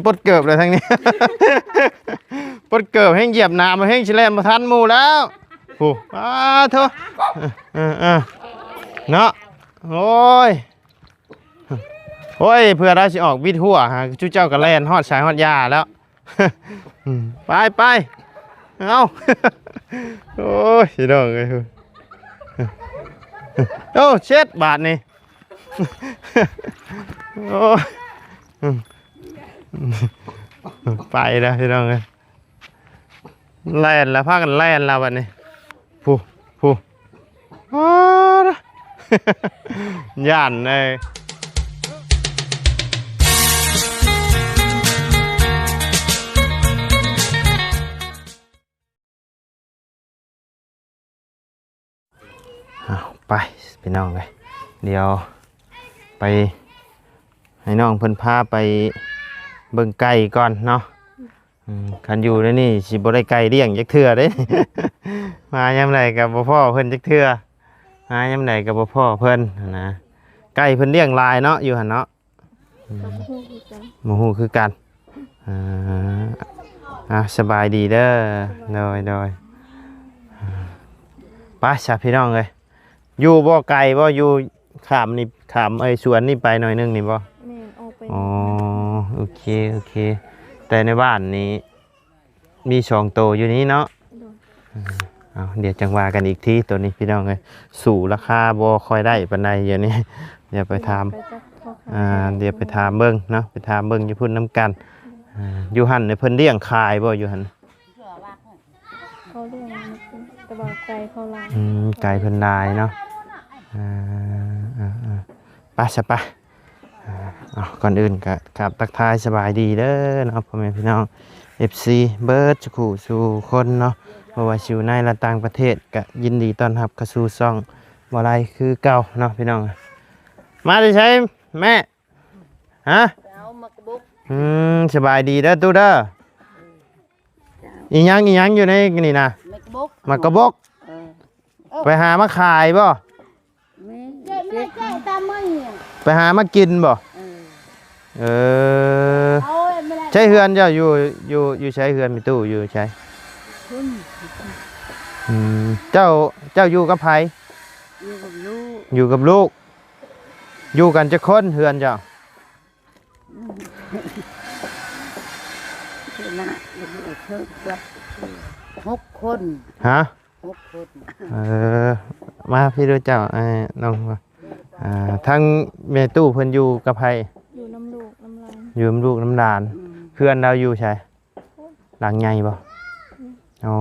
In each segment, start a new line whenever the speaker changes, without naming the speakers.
ปดเกิบเลยทั้งนี้ ปดเกิบให้เหยียบน้ำมาให้ชิแลมมาทันหมูแล้วโอ้เถอะเนาะโอ้ยเพื่อเราจะออกวิดหัวฮะชูเจ้ากับแลนฮอดสายฮอดยาแล้ว ไปเอาโอ้ยสิดองเลยโอ้เช็ดบาทนี่โอ้ไปแล้วสิดองเลยแล่นแล้วพากันแล่นแล้ววันนี้ผู้ย่านเลยไปพี่น้องเลยเดี๋ยวไปให้น้องเพิ่นพาไปเบิ่งไก่ก่อนเนาะคันอยู่ในนี่สิบ่ได้ไก่เลี้ยงจักเทื่อเด้ มายามใดกับบ่พ่อเพิ่นจักเทื่อมายามใดกับบ่พ่อเพิ่นนะไก่เพิ่นเลี้ยงหลายเนาะอยู่หั่นเนาะบ่ฮู้คือกันสบายดีเด้อโดยไปซะพี่น้องเอ้ยอยู่บ่ไกลบ่อยู่ขามนี่ขามไอ้สวนนี่ไปหน่อยนึงนี่บ่แม่ออกไปอ๋อโอเคแต่ในบ้านนี้มี2ตัวอยู่นี้เนาะเดี๋ยวจังว่ากันอีกทีตัวนี้พี่น้องเอ้ยสู่ราคาบ่ค่อยได้ปานใดอย่างนี้เดี๋ยวไปถามเดี๋ยวไปถามเบิ่งเนาะไปถามเบิ่งอยู่พุ่นน้ำกันอยู่หั่นเนี่ยเพิ่นเลี้ยงขายบ่อยู่หั่น
เขาเลี้ยงแต่ว่าไก่เขาลาย
ไก่เพิ่นลายเนาะไปซะไปก่อนอื่นก็ครับทักทายสบายดีเด้อเนาะพ่อแม่พี่น้อง FC เบิร์ดสู่คนเนาะเพราะว่าอยู่ในและต่างประเทศก็ยินดีต้อนรับเข้าสู่ช่องบ่ไรคือเก่าเนาะพี่น้องมาได้ใช้แม่ฮะสบายดีเด้อตู้เด้ออีหยังอยู่ในนี่นะมากระบกไปหามาขายบ่ไปหามากินบ่ใช้เฮือนเจ้าอยู่ใช้เฮือนมีตู้อยู่ใช้เจ้าอยู่กับไผอยู่กับลูกอยู่กันจะคนเฮือนเจ้า
6 คน
ฮะ
6 คน
มาพี่ดูเจ้าน้องทั้งแม่ตู้เพิ่นอยู่กับไผ
อยู่น้ำลูกน้ำลาน
อยู่น้ำลูกน้ำลานเพื่อนเราอยู่ใช่หลังใหญ่บ่โอ้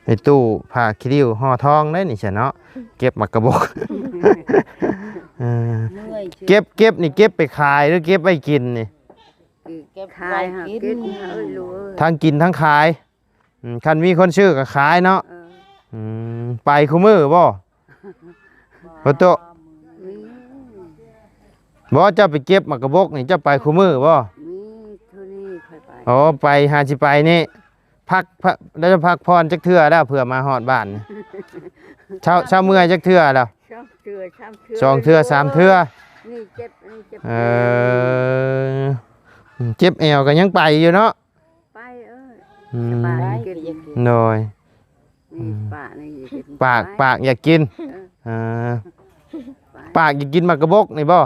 ในตู้ผ้าคิริ้วห่อทองได้นี่ใช่เนาะเก็บมากระบอกเก็บนี่เก็บไปขายหรือเก็บไว้กินนี่
เก็บขายกิน
ทั้งกินทั้งขายคันมีคนชื่อก็ขายเนาะไปคู่มือบ่บ่โตบ่เจ้าไปเก็บมากระบอกนี่เจ้าไปคู่มือบ่อ๋อไปหาสิไปนี่พักแล้วจะพักพรจักเทื่อแล้วเผื่อมาฮอดบ้านเช้าเมื่อยจักเทื่อแล้ว2 เทื่อ 3 เทื่อ
นี่เจ็บ
เจ็บแอวก็ยังไปอยู่เนาะ
ไปสบายกิน
หน่อยปากอยากกินปากอยากกินมากระบกนี่บ่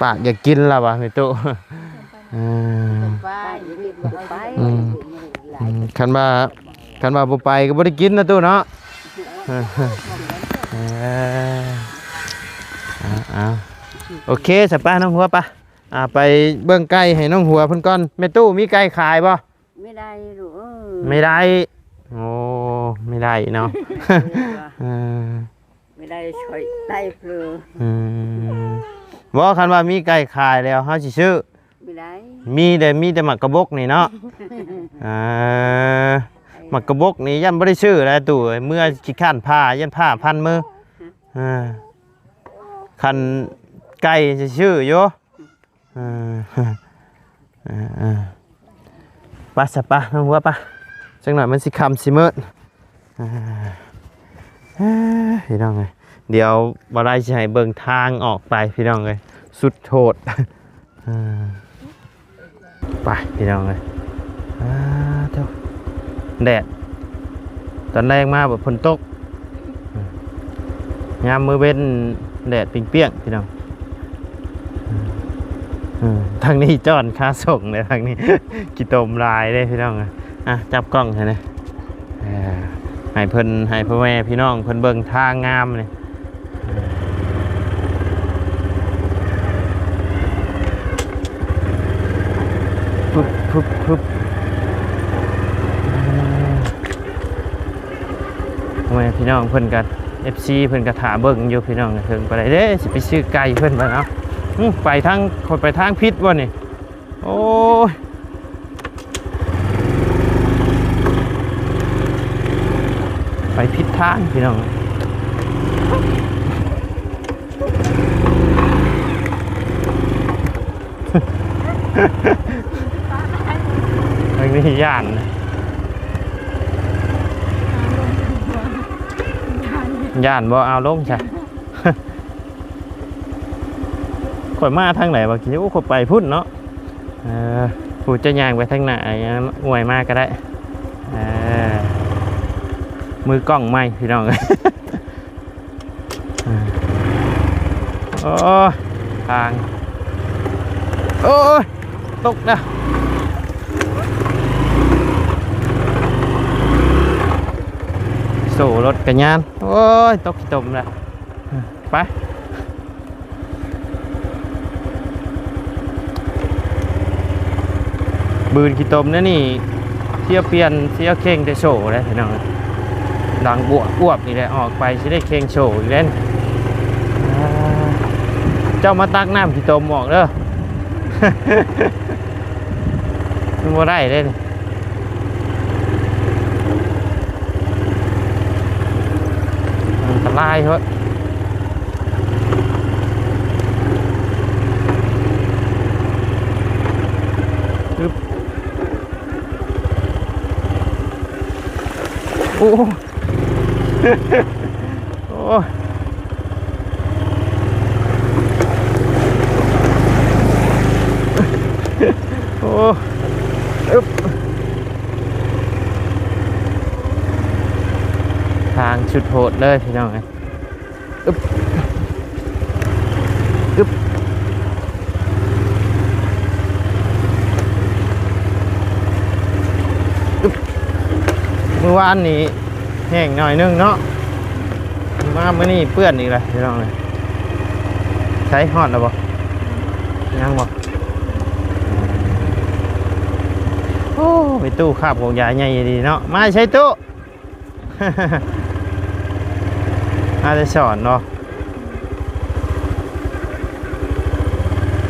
ปากอยากกินแล้ววะพี่ตู้คันว่าบ่ไปก็บ่ได้กินนะตู้เนาะโอเคสป้าน้องหัวปะไปเบิ่งไก่ให้น้องหัวเพิ่นก่อนแม่ตู้มีไก่ขายบ่
ไม่ได้ลูก
ไม่ได้โอ้ไม่ได้เนาะ
ไม่ได้ช่วยได้เพื่อ
บ่คันว่ามีไก่ขายแล้วเฮาสิซื้อ
ไม่ได้
มีแต่หมักกระบกนี่เนาะหมักกระบกนี่ยันบ่ได้ซื้อแล้วตู้เมื่อขี้ข้านผ้ายันผ้าพันมือคันไก่จะชื่ออยู่ปะสะปะน้องหัวปะจังหน่อยมันสิคำสิมืด พี่น้องเลยเดี๋ยวบ่ได้สิให้เบิ่งทางออกไปพี่น้องเลยสุดโทษไปพี่น้องเลยเท่าแดดตอนแรกมาแบบฝนตกยามมือเว้นแดดเปรี้ยงๆพี่น้องทางนี้จอนค่าส่งเลยทางนี้ กิโตมลายเลยพี่น้องจับกล้องใช่ไหมให้เพิ่นให้พ่อแม่พี่น้องเพิ่นเบิ่งทางงามเลยปึ๊บปึ๊บปึ๊บพ่อแม่พี่น้องเพิ่นกัน FC เพิ่นก็ถาเบิ่งอยู่พี่น้องเพิ่นไปได้เด้สิไปซื้อไก่เพิ่นบ่เนาะไปทางคนไปทางพิษบ่นี่โอ้ยไปผิดทางพี่น้องทางนี้ย่านย่านบ่เอาลงใช่ข่อยมาทางไหนบางทีโอ้ข่อยไปพุ่นเนาะผู้จะย่างไปทางไหนอวยมากก็ได้มือกล้องไม่พี่น้องโอ้ทางโอ้ยตกนะโซ่รถกันยานโอ้ยตกขี้ตมเลยไปบืนขี้ตมนั่นนี่เที่ยวเปลี่ยนเที่ยวเข่งแต่โซ่เลยพี่น้องดังบวกอ้วบนี่แหละออกไปจะได้เข่งโซ่อีกเล่นเจ้ามาตักน้ำขี้ตมออกเด้อมันบ่ได้เลยอันตรายเถอะโอ้โอ้โอ้อึ๊บทางชุดโหดเลยพี่น้องไงอึ๊บอึ๊บเมื่อวานนี้แห้งหน่อยนึงเนาะมาเมื่อนี้เปื้อนอีกเลยพี่น้องเลยใช้ฮอดแล้วบ่ยังบ่โอ้ไปตู้คาบของยายใหญ่ดีเนาะมาใช้ตู้ อาจจะสอนเนาะ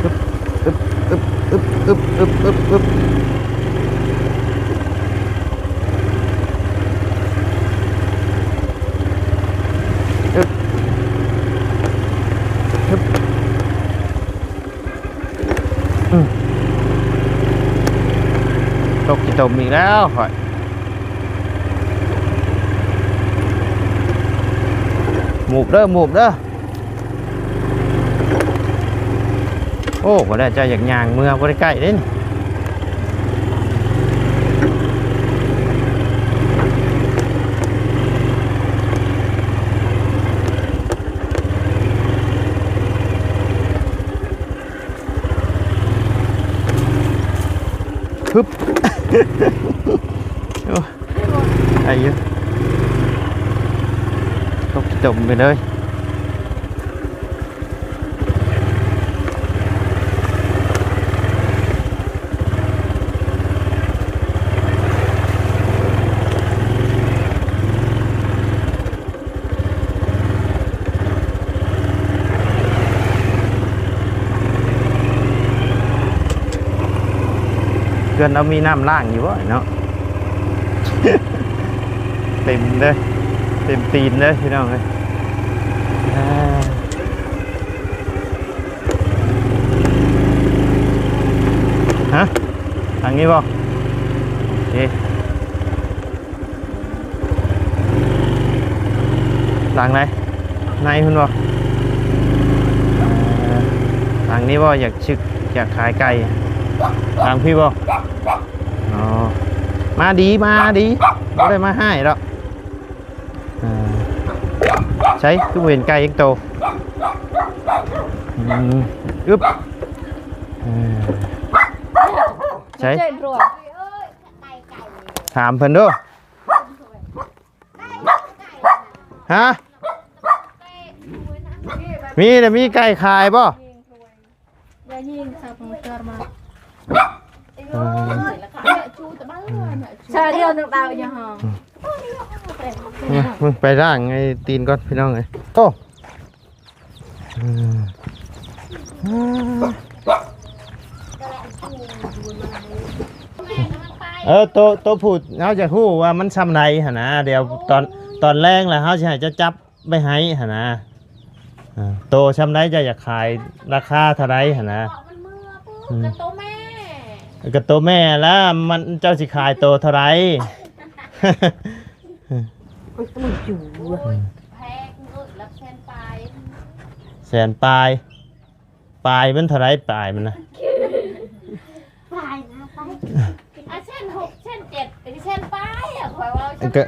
อึ๊บอึ๊บอึ๊บอึ๊บอึ๊บอึ๊บอึ๊บตกกี่ตมอีกแล้วหอยหมูบเด้อหมูบเด้อโอ้บ่ได้ใจอยากย่างเมื่อบ่ได้ใกล้เด้นฮึบ ไอ้ยุตกจมไปเลยเพื่อนเรามีน้ำล่างอยู่บ่เนาะ เต็มเลยเต็มตีนเลยพี่น้องเลยฮะทางนี้บ่โอเค หลังไหนในคุณบ่หลังนี้บ่อยากชึกอยากขายไก่หลังพี่บ่อ๋อมาดีบ่ได้มาให้หรอกใช้ทุกเห็นไก่ยังโตอึ๊บใช้
เจ็ดรัว
ถามเพิ่นดูฮะมีไก่ขายป่ะ
อย่ายิงสับมันเกิดมาชาเดียวนึกดาวยังหอม
มึงไปร่างไอ้ตีนก่อนพี่น้องไงโอ้โตพูดเขาจะฮู้ว่ามันซ้ำไรหนนะเดี๋ยวตอนแรกแหละเขาจะจับไปให้หนนะโตซ้ำไรจะอยากขายราคาเท่าไรหนนะกระโตแม่แล้วมันเจ้าสิขายโตเท่าไรแสนปลายมันเท่าไรปลายมันนะ
เส้น6เส้น7เส้นปลายอ่ะข่อยว่า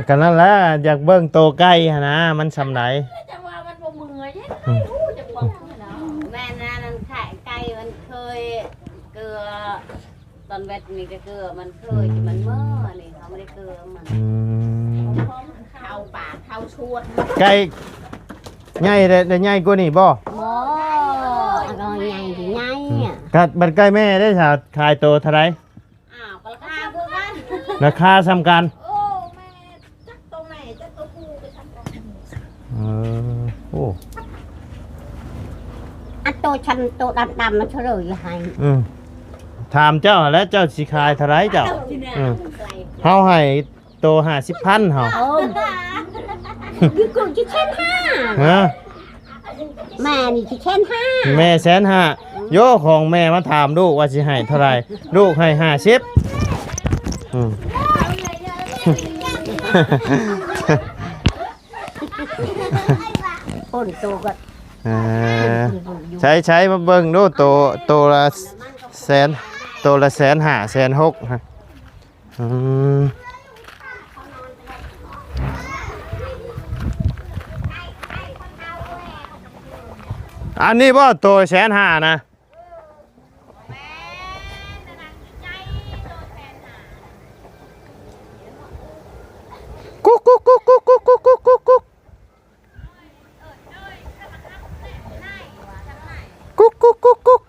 กันนั่นแหละอยากเบิ่งโตใกล้หนะมันซ้ำไร
จังว่ามันบ่มือยังไงรู้จังบอกเนาะแม่นั่นขายไก่มันเคยเกลือตอนเวทนี่ก็เกลือมันเคยมันเมื่อนี่เขาไม่ได้เกลือมันเข้าปากเข้าชวน
ไก่ใหญ่ได้ใหญ่กว่านี่บ่
บ่ก็ใหญ่สิใหญ่อ่ะ
กัดบัดไก่แม่ได้ชาขายโตเท่าไร
ราคาเพื่อกัน
ราคาซ้ำกัน
โอ้แม่จักตัวแม่จักตัวผู้ไปทำกัน
โอ้
ตัวฉันตัวดำมันเฉลยให้
ถามเจ้าแล้วเจ้าสิขายเท่าไรเจ้าเฮาให้โต50,000เฮา
คือกูจะเช่น5
ฮะ
แม่นี่จะเช่น5
แม่150,000โยของแม่มาถามลูกว่าสิให้เท่าไรลูกให้50
คนโตก็
ใช้มาเบิ่งดูโตละแสนโตละ150,000 160,000ฮะอันนี้บ่โต150,000นะกุ๊กกุ๊กกุ๊กกุ๊กกุ๊กกุ๊กกุ๊กกุ๊กกุ๊กกุ๊กกุ๊กกุ๊กกุ๊ก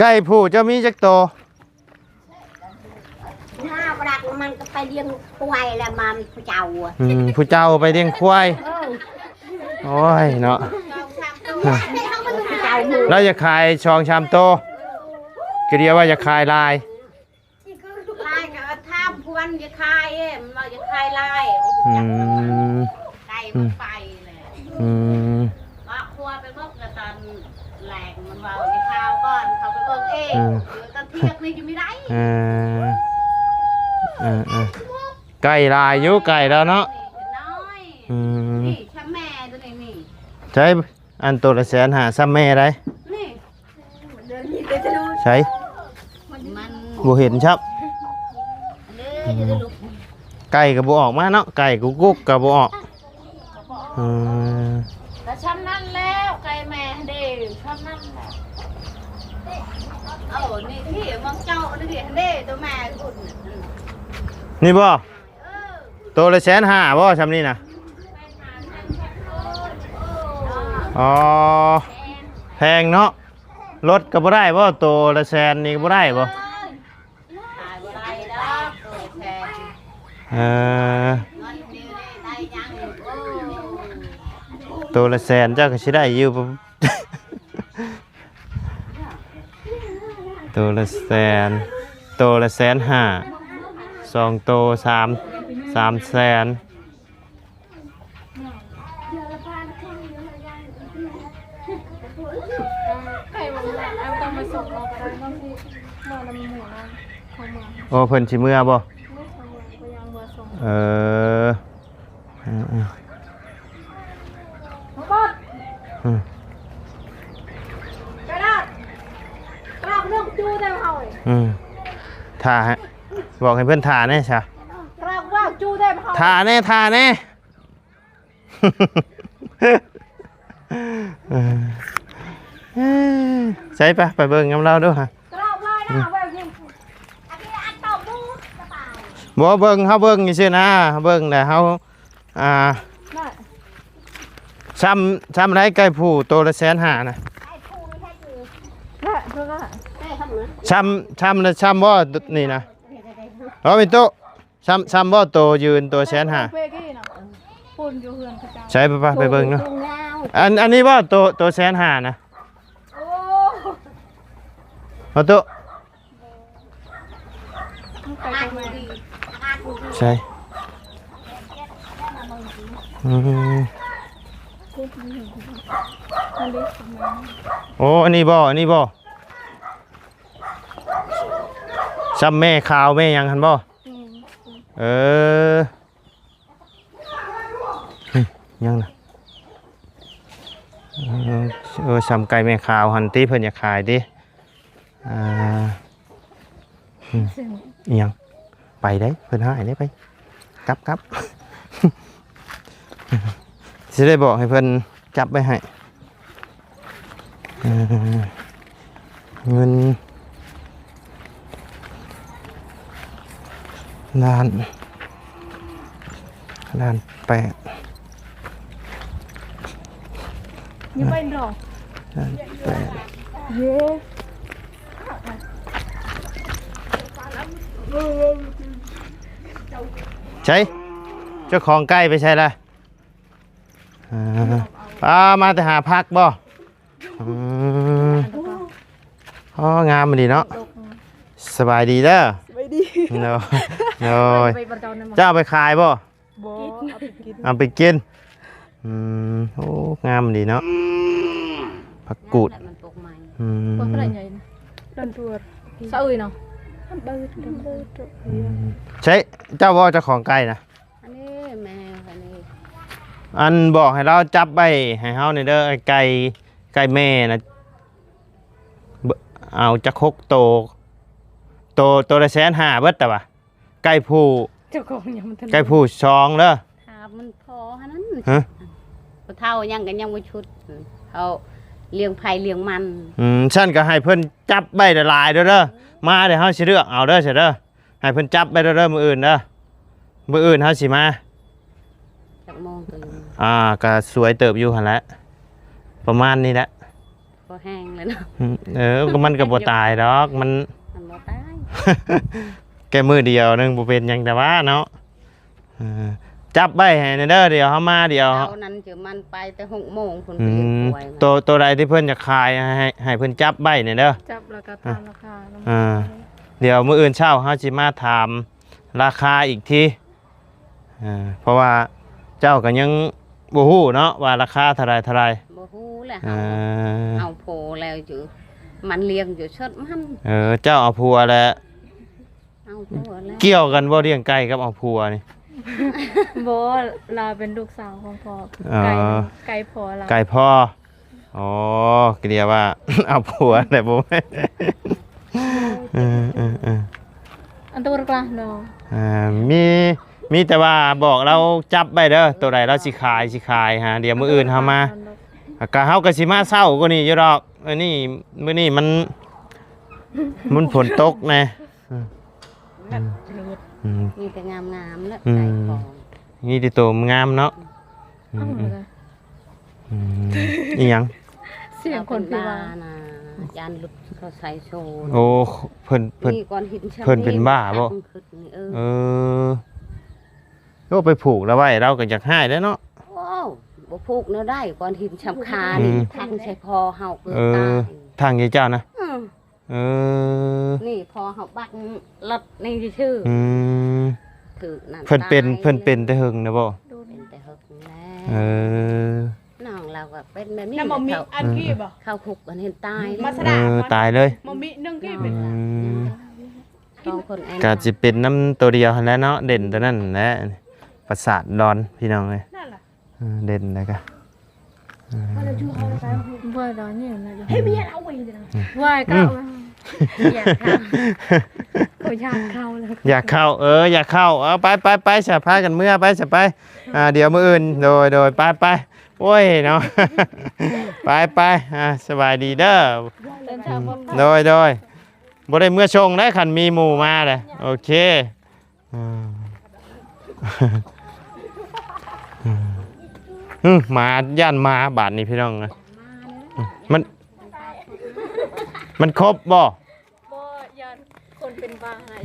ไก่ผู้เจ้ามีจักโต
ปลามันก็ไปเลี้ยงควายแล้วมันผู้เจ้า
ผู้เจ้าไปเลี้ยงควายโอ้ยเนาะแล้วจะขายชองชามโตก็เรียกว่าจะขายลาย
ก็ถ้าพวนจะขายมันว่าจะขายลายไก่มันไปเลยว่าครัวไปเบิ่งกระตันแหลกมันว่าจะข้าวก่อนเขาไปเบิ่งเองตอนเที่ยงนี่จะไม่ได้
ไก่ลายอยู่ไก่แล้วเนาะ
นี่ช้ำแม่ตัวนี้นี่
ใช้อันตัวละ150,000ซ้ำแม่ได้ใช้บ่เห็นครับไก่กับบ่ออกมาเนาะไก่กุ๊กกับบ่ออก
แต่ช้ำนั่นแล้วไก่แม่เด้ช้ำนั่นแหละนี่ที่มังเจ้านี่เด้ตัวแม่กุด
นี่บ่ตัวละ150,000บ่ซ้ำนี่นะอ๋อแพงเนาะรถก็บ่ได้บ่ตัวละ100,000นี่ก็บ่ได้บ่ตัวละ100,000เจ้าก็สิได้อยู่ตัวละ100,000ตัวละ150,000 2ตัว300,000โอ้เพิ่นสิเมื่อบ่ เอออืม
ทั้งหมด
อืม
กระดาษเรื่องจูได้เฮาเลย
อืมถ่าฮะบอกให้เพื่อนถ่าแน่ใช่
กระดาษจูได้เฮา
ถ่าแน่ถ่าแน่ ใช่ปะไปเบิ่งกับเราด้วยฮะ
กระดาษลอยหน้าแบบนี้อันนี้อันต่อมูกระต่าย
บ่เบิ่งเฮาเบิ่งนี่ซื่อนะเบิ่งแต่เฮา
นั่น
ซ้ำไรไก่ผู้ตัวละ150,000นะ
ไอ้ผู้ไม่ใช่คือนั่นเพื่อน
ได้ทำเหมือน
ซ้ำบ่นี่นะเอาเป็นโตะซ้ำบ่โตยืนตัว150,000
เฟกี้นะปุ่นอยู่เฮือนพระเจ้า
ใช่ปะไปเบิ่งเนาะ
ตรงยาว
อันนี้บ่ตัว150,000นะ
โอ้
เอาโตะ
ไปทำไม
ใช่อืม
มันเล็กทำไม
โอ้อันนี้บ่ซ้ำแม่ขาวแม่หยังหันบ่เออเฮ้ยยังนะซ้ำไก่แม่ขาวหันติเพิ่นอยากขายดิอิหยังไปได้เพิ่นหายได้ไปกลับ สิได้บอกให้เพิ่นจับไปให้เงินล้าน8
ยังไม่หรอก
ล้าน8
เย้
ใช่เจ้าของไก่ไปใช่ละมาแต่หาพักบ่อ๋องามมันดีเนาะสบายดีเด้อ
ไม่ดี
เนาะเนาะ
ไปบรรจรนั่น
เจ้าเอาไปขายบ่
บ่เอาไปกิน
เอาไปกินโอ้งามมันดีเนาะผักกูด
มันตกใหม่
คนเท่าไหร่ใหญ่นะดันตัวสะอื่นเนาะเบิด
ใช่เจ้าบ่เจ้าของไก่นะ
อันนี้แม่อันนี้
อันบอกให้เราจับไปให้เฮานี่เด้อไอ้ไก่แม่นะเอาจักคกโตละ150,000เบิดแต่ว่าไก่ผู้
เจ้าของยังมันทัน
ไก่ผู้ชองเด้อ
ถามมันพอฮะนั้น
ฮะ
เท่ายังกันยังไม่ชุดเขาเลี้ยงไผ่เลี้ยงมัน
ฉันก็ให้เพิ่นจับใบละลายเด้อมาเดี๋ยวเฮาสิเลือกเอาเด้อเสิเด้อให้เพิ่นจับไปเด้อมื้ออื่นเด้อมื้ออื่นเฮาสิมา
จากโมงตื่น
ก็สวยเติบอยู่หั่นแหละประมาณนี้แหละ
ก็แห้งเลยเนาะ
ก็มันก็บ่ตายดอกมัน
มันบ่ตาย
แค่มื้อเดียวนึงบ่เป็นหยังแต่ว่าเนาะจับใบให้เด้อเดี๋ยวเฮามาเดี๋ยว
เท่านั้นจะมันไปแต่6 โมงคน
อื
ไปเลี้ยง
ม
ป่วย
ตัวใดที่เพิ่นจะขายให้เพิ่นจับใบเนี่ยเด้อ
จับราคาตามราคา
เดี๋ยวมื้ออื่นเช้าเฮาสิมาถามราคาอีกทีเพราะว่าเจ้าก็ยังบ่ฮู้เนาะว่าราคาเท่าไร
บ่ฮู้แหละ
เออ
เฮาเอาโพแล้วจุมันเลี้ยงอยู่เชิดมัน
เจ้าเอาผัวแล้ว
เอาโพแล้ว
เกี่ยวกันบ่เลี้ยงไก่กับเอาผัวนี่
โบลาเป็นลูกสาวของพ่อ
อ๋อ
ไก่พอลา
ไก่พ่ออ๋อก็เรียกว่า เอาผัวแต่บ่แม่นเออ
อันตัวกลางเนาะ
มีแต่ว่าบอกเราจับไปเด้อตัวใดเราสิขายฮะเดี๋ยวมื้ออื่นเฮามาก็เฮาก็สิมาเช้ากว่านี้อยู่ดอกนี่มื้อนี้มันฝนตกแน่
มีแต่งามๆแล้ว
อืม
ไก่ของ
นี่ที่ตัวมันงามเนาะอีหยัง
เสียงคนพี่ว่า
นะยานหลุดเขาใส่โชว์
โอ้เพิ่น
นี่ก้อนหินชั้
เพิ่นเป็นบ้าบ่
ขึ้นนี่
เออก็ไปผูกแล้วไว้เราก็อยากให้ได้เนาะ
โอ้บ่ผูกเนาะได้ก้อนหินชำคานี่ทังใส่คอเฮาเกิดตาย
ทางยายเจ้านะ
อืม
เออ
นี่พอเฮาบักลัดนี่ชื่อ
อืม
ถือนั่น
เพิ่นเป็นแต่หึงนะบ่
เป็นแต่หึกแล้
เออ
น้องเราก็เป็นแบบนี้
น้ำมันมีอันกี้บ่
เข้าคุกกันเห็นตาย
มาส
เอ
ดา
อตายเลย
มันมีนึ่งกี้
อื
เป็น
ม
2คนไอ้
ก็สิเป็นน้ำตัวเดียวหั่นแหล้วเนาะเด่นตัวนั้นแหละประสาทร้อนพี่น้องเอ้ยเด่นแล้วก็
Vừa đó nhiều là vừa cậu dạ cậu dạ cậu là
อยากเข้าอยากเข้าไปสะพากันเมื่อไปสะไปเดี๋ยวมื้ออื่นโดยไปโอ้ยเนาะ ไปสบายดีเด้อ
lên chào con
โดยบ่ได้เมื่อชงได้คันมีหมู่มาเลยโอเคหมาย่านหมาบาดนี้พี่น้องนะมันครบบ่
bố dàn con bên ba hai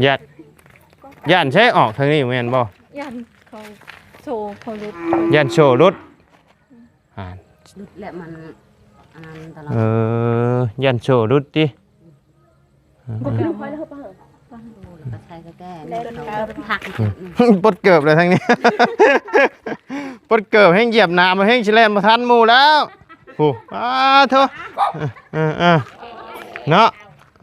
ย่านใช้ออกทางนี้แม่นบ่
dàn không sổ không được
ย่านโชว์รถ
ดุดแหละมันอันนั้นตลอด
ย่านโชว์รถติ
bố cái lúc quay là hợp hở
แล้วก็ใช้ก็แก้เขาผัก
ปดเกิบเลยทางนี้ ปดเกิบแห้งเหยียบน้ำมาแห้งชิแลนมาทันหมู่แล้วโอ้โธ่เนาะ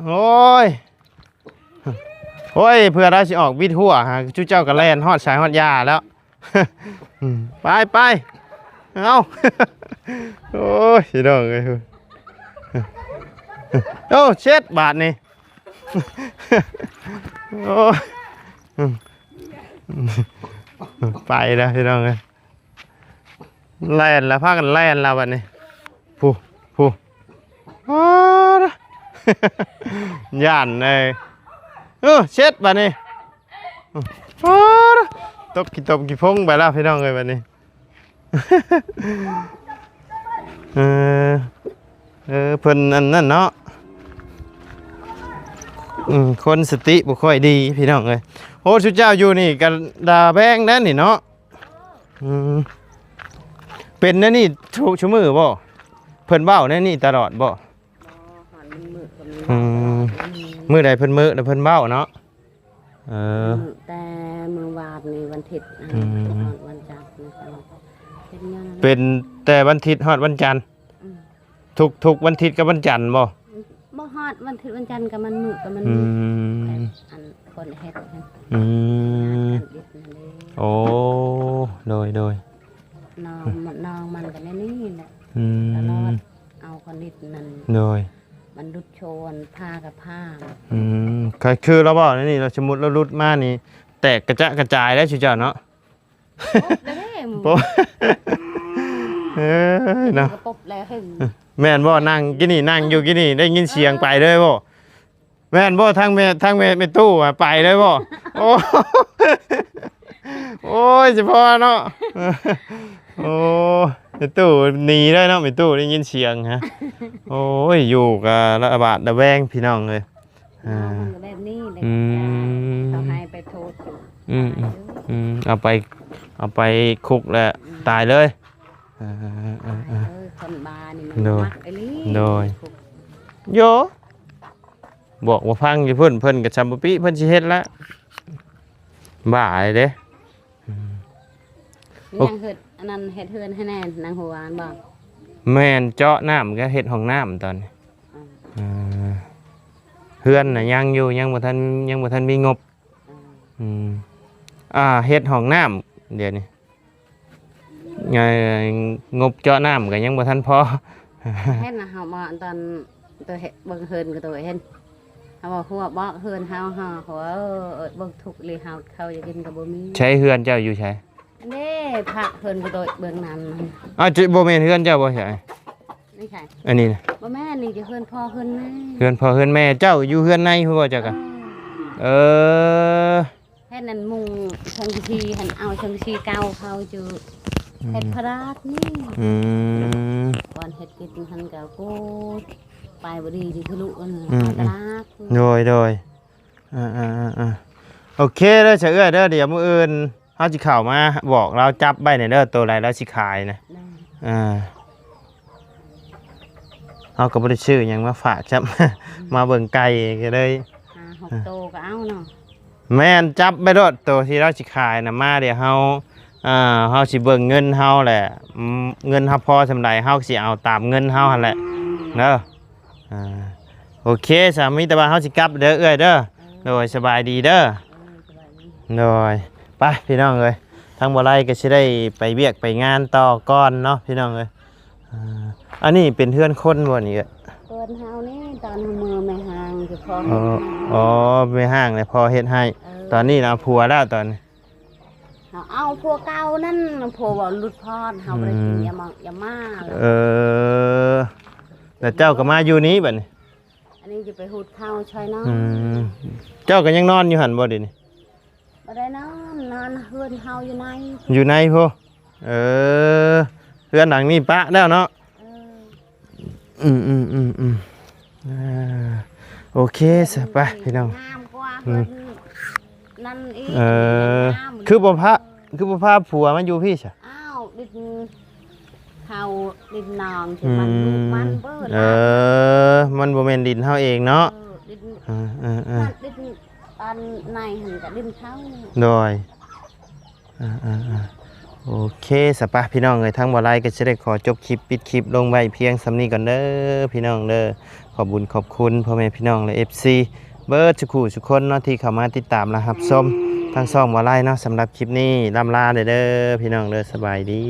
โอ้ยเพื่อเราสิออกวิดหัวฮะจุเจ้ากับแลนฮอดสายฮอดยาแล้ว ไปเอาโอ้ยสิน้องเอ้ยโอ้เช็ดบาทนี่โอ้ไปแล้วพี่น้องเอ้ยแล่นแล้วพากันแล่นแล้วบัดนี้ผู้ย่านเลยเช็ดบัดนี้ตบกี่พงไปแล้วพี่น้องเอ้ยบัดนี้ เพิ่นอันนั้นเนาะคนสติบ่ค่อยดีพี่น้องเอ้ยโอ้ชุดเจ้าอยู่นี่กันดาแบงนั่นนี่เนาะเป็นนั่นนี่ชั่วมือบ่เพิ่นเว้านั่นนี่ตลอดบ่มื้อใดเพิ่นมื้อแล้วเพิ่นเว้าเนาะ
แต่มื้อวานนี่วันอาทิตย์วันจันทร์
เป็นแต่วันอาทิตย์ฮอดวันจันทร์ทุกวันอาทิตย์กับวันจันทร์บ่
ฮอดวันอาทิตย์วันจันทร์กับมันมื้อกับมันอันคนเฮ็ด
โอ้โดย
น้องมันก็นี่แหละตลอดเอาคนนิดนั่น
โดย
มันรุดโชนผ้ากับผ้า
คือเราบอกนี่เราสมมุติเรารุดมานี่แตกกระจายแล้วชิเจ้าเนาะโป๊ะเนาะแม่นบ่นั่งกินนี่นั่งอยู่กินนี่ได้ยินเสียงไปเลยบ่แม่นบ่ทางแม่ตู้ไปเลยบ่โอ้ยเฉพาะเนาะโอ้แม่ตู้หนีได้เนาะแม่ตู้ได้ยินเสียงฮะโอ้ยอยู่กับระบาดระแวงพี่น้องเลย
แบบนี้เลยเขาให้ไปโทษ
เอาไปคุกแล้วตายเลย
คนบานี่มันมักไอ้ลี่
โดยโยบอกว่าพังอยู่เพิ่นกับชัมปปี้เพิ่นสิเฮ็ดแล้วบ้าเลยเด้
ยังเฮ็ดอันนั้นเฮ็ดเฮือนให้แน่นางหัวบ่
แม่นเจาะน้ำก็เฮ็ดห้องน้ำตอนนี้เฮือนน่ะยังอยู่ยังบ่ทันมีงบเฮ็ดห้องน้ำเดี๋ยวนี้งบเจาะน้ำก็ยังบ่ทันพอ
เฮ็ดน่ะเฮามาตอนตัวเฮ็ดเบิ่งเฮือนก็ตัวเฮ็ดเฮาบอกหัวบ่เฮือนเฮาหัวเบิ่งทุกเลยเฮาเขาจะกินก็บ่มี
ใช้เฮือนเจ้าอยู่ใช้
นี่ผักเฮือนก็ตัวเบิ่งนั้น
บ่แม่นเฮือนเจ้าบ่ใช่
ไม่ใช่
อันนี้นะ
บ่แม่นี่จะเฮือนพ่อเฮือนแม่
เฮือนพ่อเฮือนแม่เจ้าอยู่เฮือนในฮู้บ่จัก
เฮ็ดนั่นมุงชังทีหันเอาชังทีเก่าเขาจือเฮ็ดพระราชนี่ก่อนเฮ็ดกินหันก็กูไปบ่ดีที่ทะลุอันตลาด
โดยโอเคเด้อเฉเอ้ยเด้อเดี๋ยวมื้ออื่นเฮาสิเข้ามาบอกเราจับไว้เด้อตัวไรแล้วสิขายนะเฮาก็บ่ได้ซื้อหยังมาฝากจับ มาเบิ่งไก่ก็เลย
6โตก็เอาเนาะ
แม่นจับไปโดดตัวที่เราสิขายน่ะมาเดี๋ยวเฮาสิเบิ่งเงินเฮาแหละเงินเฮาพอสำใดเฮาสิเอาตามเงินเฮาหั่นแหละเด้อโอเคสามีแต่ว่าเฮาสิกลับเด้อเอ้ยเด้อ โดยสบายดีเด้อ
สบายดี
โดยไปพี่น้องเอ้ยทางบ่ไรก็สิได้ไปเวียกไปงานต่อก่อนเนาะพี่น้องเอ้ยอันนี้เป็นเพื่อนคนบ่นี่เอ้ย
เปิดเฮานี่ตอนมือไม่ห่างจะพอ
อ๋ออ๋อไม่ห่างเลยพอเฮ็ดให้ ตอนนี้นะผัวแล้วตอนนี้
เอาพวกเก่านั่นพวกว่าลุดพอดเฮาบ่ได้กินยามาแล้ว
แต่เจ้าก็มาอยู่นี้บัดนี้
อันนี้จะไปหุดข้าวช่วยน้อง
เจ้าก็ยังนอนอยู่หั่นบ่เดินี่
บ่ได้นอนเฮือนเฮาอยู่ใน
อยู่ในพ่เพื่อนหลังนี้ปะแล้วเนาะ โอเคสไปพี่น้อง
งามกว่าเพิ่นนั่นอีก
คือบ่พาผัวมาอยู่พี่ซะ
อ้าวดินเขาดินนองที่มันลูกมันเบิด
มันบ่แม่นดินเฮาเองเนาะ
ดิน
ดิน
ดินตอนในหันกับดินเขา
โดยโอเคสปะพี่น้องเอ้ยทั้งบ่ไลก็สิได้ขอจบคลิปปิดคลิปลงไว้เพียงสำนี้ก่อนเด้อพี่น้องเด้อขอบคุญขอบคุณพ่อแม่พี่น้องและ FC เบิดทุกคู่ทุกคนเนาะที่เข้ามาติดตามและรับชมทั้งช่องบ่ไลเนาะสำหรับคลิปนี้ล่ำลาเด้อพี่น้องเด้อสบายดี